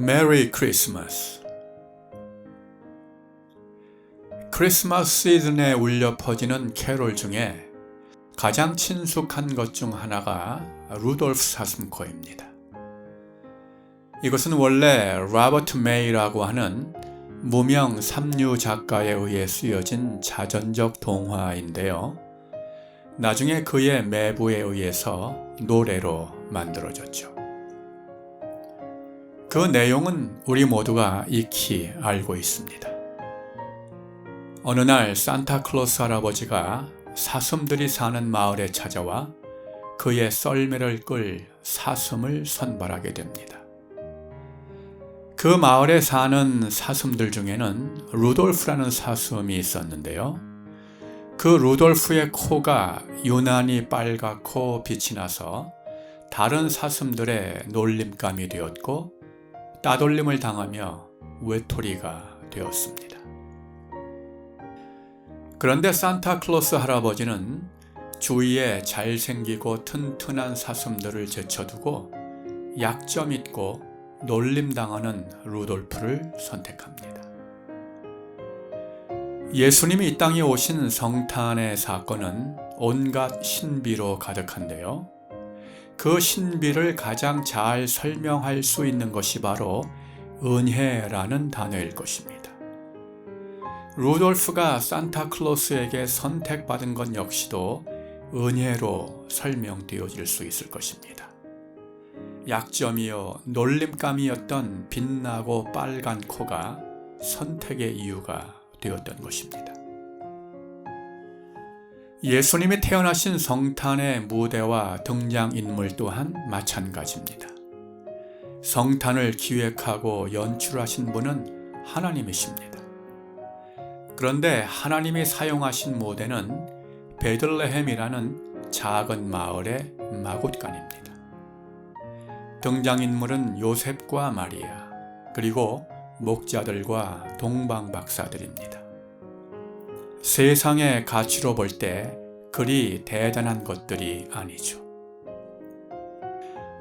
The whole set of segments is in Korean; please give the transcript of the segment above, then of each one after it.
메리 크리스마스. 크리스마스 시즌에 울려 퍼지는 캐롤 중에 가장 친숙한 것 중 하나가 루돌프 사슴코입니다. 이것은 원래 로버트 메이라고 하는 무명 삼류 작가에 의해 쓰여진 자전적 동화인데요. 나중에 그의 매부에 의해서 노래로 만들어졌죠. 그 내용은 우리 모두가 익히 알고 있습니다. 어느 날 산타클로스 할아버지가 사슴들이 사는 마을에 찾아와 그의 썰매를 끌 사슴을 선발하게 됩니다. 그 마을에 사는 사슴들 중에는 루돌프라는 사슴이 있었는데요. 그 루돌프의 코가 유난히 빨갛고 빛이 나서 다른 사슴들의 놀림감이 되었고 따돌림을 당하며 외톨이가 되었습니다. 그런데 산타클로스 할아버지는 주위에 잘생기고 튼튼한 사슴들을 제쳐두고 약점 있고 놀림당하는 루돌프를 선택합니다. 예수님이 이 땅에 오신 성탄의 사건은 온갖 신비로 가득한데요. 그 신비를 가장 잘 설명할 수 있는 것이 바로 은혜라는 단어일 것입니다. 루돌프가 산타클로스에게 선택받은 것 역시도 은혜로 설명되어질 수 있을 것입니다. 약점이요 놀림감이었던 빛나고 빨간 코가 선택의 이유가 되었던 것입니다. 예수님이 태어나신 성탄의 무대와 등장인물 또한 마찬가지입니다. 성탄을 기획하고 연출하신 분은 하나님이십니다. 그런데 하나님이 사용하신 무대는 베들레헴이라는 작은 마을의 마굿간입니다. 등장인물은 요셉과 마리아, 그리고 목자들과 동방박사들입니다. 세상의 가치로 볼 때 그리 대단한 것들이 아니죠.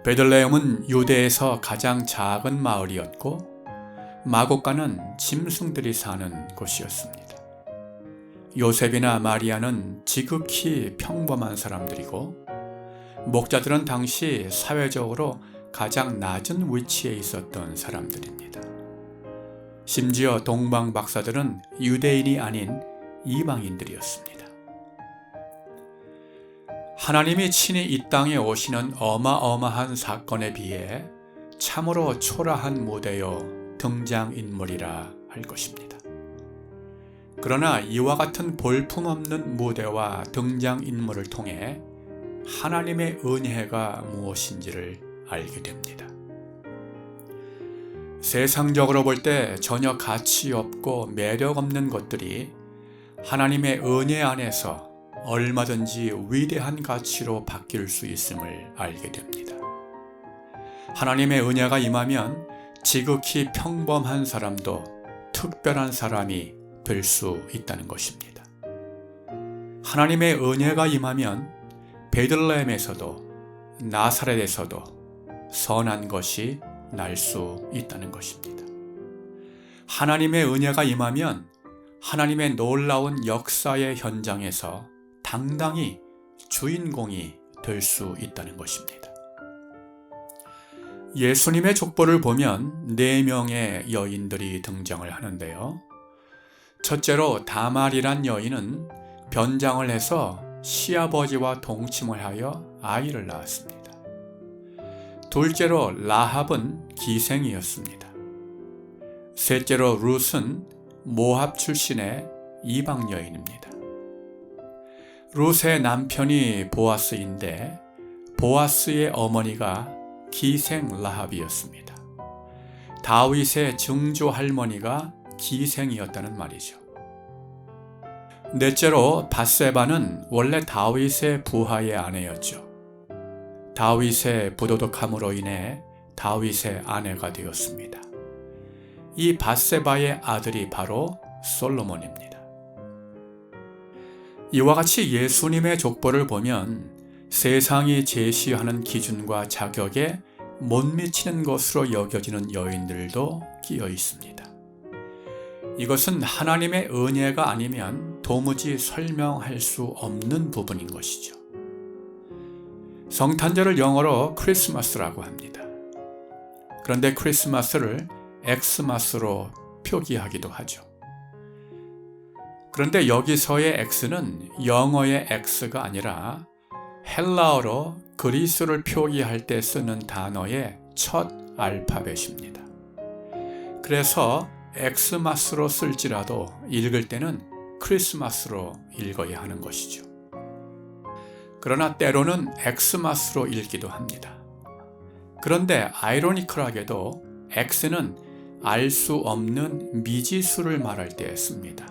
베들레헴은 유대에서 가장 작은 마을이었고 마곡간은 짐승들이 사는 곳이었습니다. 요셉이나 마리아는 지극히 평범한 사람들이고 목자들은 당시 사회적으로 가장 낮은 위치에 있었던 사람들입니다. 심지어 동방박사들은 유대인이 아닌 이방인들이었습니다. 하나님이 친히 이 땅에 오시는 어마어마한 사건에 비해 참으로 초라한 무대요 등장인물이라 할 것입니다. 그러나 이와 같은 볼품없는 무대와 등장인물을 통해 하나님의 은혜가 무엇인지를 알게 됩니다. 세상적으로 볼 때 전혀 가치 없고 매력 없는 것들이 하나님의 은혜 안에서 얼마든지 위대한 가치로 바뀔 수 있음을 알게 됩니다. 하나님의 은혜가 임하면 지극히 평범한 사람도 특별한 사람이 될 수 있다는 것입니다. 하나님의 은혜가 임하면 베들레헴에서도 나사렛에서도 선한 것이 날 수 있다는 것입니다. 하나님의 은혜가 임하면 하나님의 놀라운 역사의 현장에서 당당히 주인공이 될 수 있다는 것입니다. 예수님의 족보를 보면 4명의 여인들이 등장을 하는데요. 첫째로 다말이란 여인은 변장을 해서 시아버지와 동침을 하여 아이를 낳았습니다. 둘째로 라합은 기생이었습니다. 셋째로 룻은 모압 출신의 이방 여인입니다. 룻의 남편이 보아스인데 보아스의 어머니가 기생 라합이었습니다. 다윗의 증조 할머니가 기생이었다는 말이죠. 넷째로 밧세바는 원래 다윗의 부하의 아내였죠. 다윗의 부도덕함으로 인해 다윗의 아내가 되었습니다. 이 밧세바의 아들이 바로 솔로몬입니다. 이와 같이 예수님의 족보를 보면 세상이 제시하는 기준과 자격에 못 미치는 것으로 여겨지는 요인들도 끼어 있습니다. 이것은 하나님의 은혜가 아니면 도무지 설명할 수 없는 부분인 것이죠. 성탄절을 영어로 크리스마스라고 합니다. 그런데 크리스마스를 엑스마스로 표기하기도 하죠. 그런데 여기서의 X는 영어의 X가 아니라 헬라어로 그리스를 표기할 때 쓰는 단어의 첫 알파벳입니다. 그래서 엑스마스로 쓸지라도 읽을 때는 크리스마스로 읽어야 하는 것이죠. 그러나 때로는 엑스마스로 읽기도 합니다. 그런데 아이러니컬하게도 X는 알 수 없는 미지수를 말할 때 씁니다.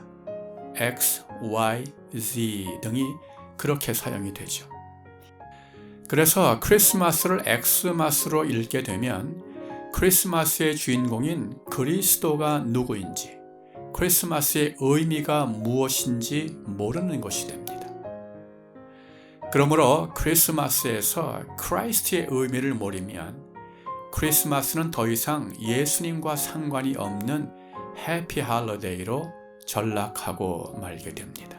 X, Y, Z 등이 그렇게 사용이 되죠. 그래서 크리스마스를 엑스마스로 읽게 되면 크리스마스의 주인공인 그리스도가 누구인지, 크리스마스의 의미가 무엇인지 모르는 것이 됩니다. 그러므로 크리스마스에서 크라이스트의 의미를 모르면 크리스마스는 더 이상 예수님과 상관이 없는 해피 할러데이로 전락하고 말게 됩니다.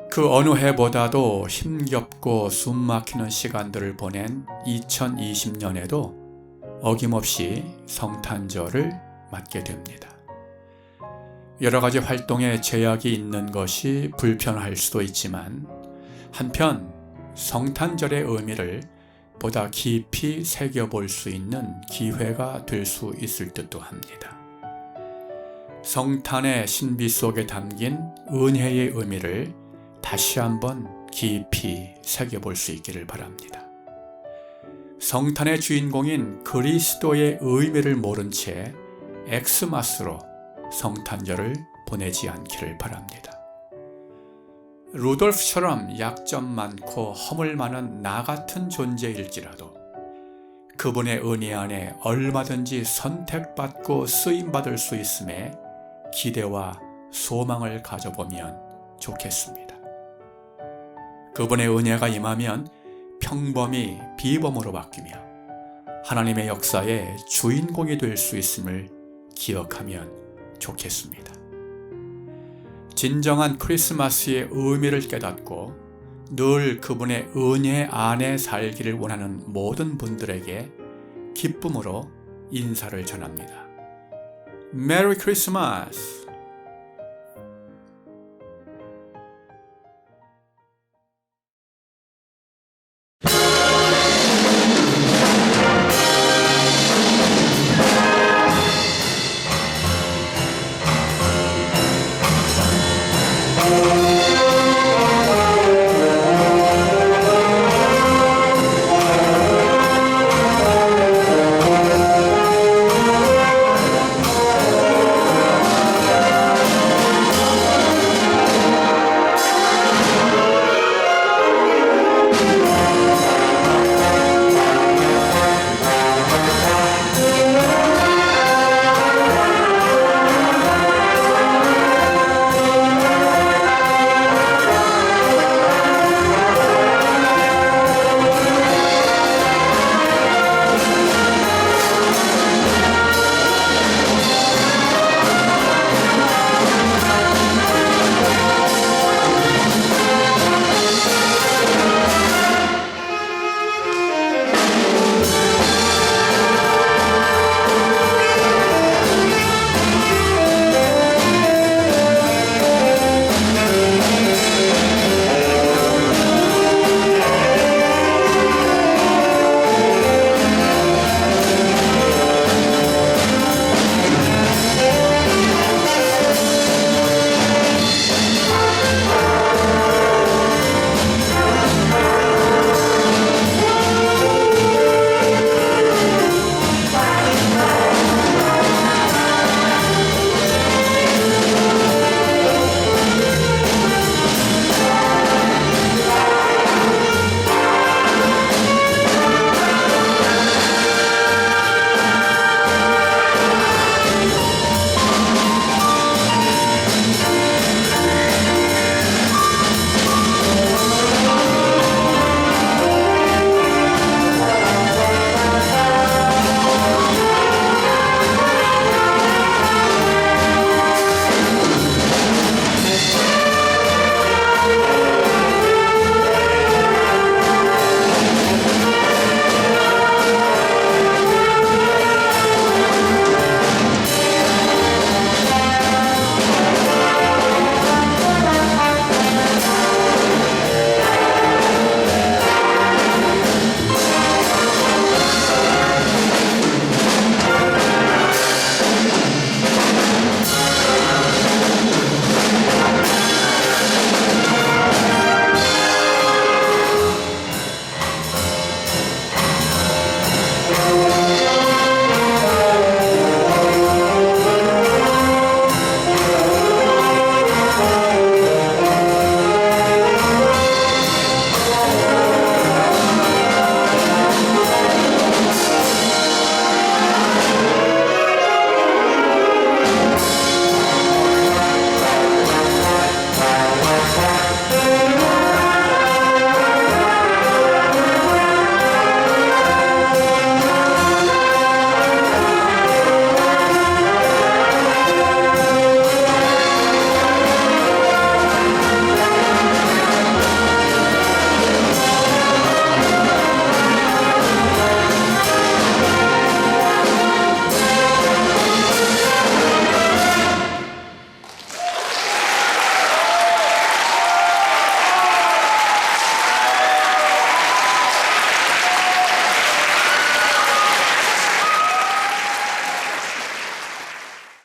그 어느 해보다도 힘겹고 숨막히는 시간들을 보낸 2020년에도 어김없이 성탄절을 맞게 됩니다. 여러 가지 활동에 제약이 있는 것이 불편할 수도 있지만 한편 성탄절의 의미를 보다 깊이 새겨볼 수 있는 기회가 될 수 있을 듯도 합니다. 성탄의 신비 속에 담긴 은혜의 의미를 다시 한번 깊이 새겨볼 수 있기를 바랍니다. 성탄의 주인공인 그리스도의 의미를 모른 채 엑스마스로 성탄절을 보내지 않기를 바랍니다. 루돌프처럼 약점 많고 허물 많은 나 같은 존재일지라도 그분의 은혜 안에 얼마든지 선택받고 쓰임받을 수 있음에 기대와 소망을 가져보면 좋겠습니다. 그분의 은혜가 임하면 평범이 비범으로 바뀌며 하나님의 역사의 주인공이 될 수 있음을 기억하면 좋겠습니다. 진정한 크리스마스의 의미를 깨닫고 늘 그분의 은혜 안에 살기를 원하는 모든 분들에게 기쁨으로 인사를 전합니다. 메리 크리스마스!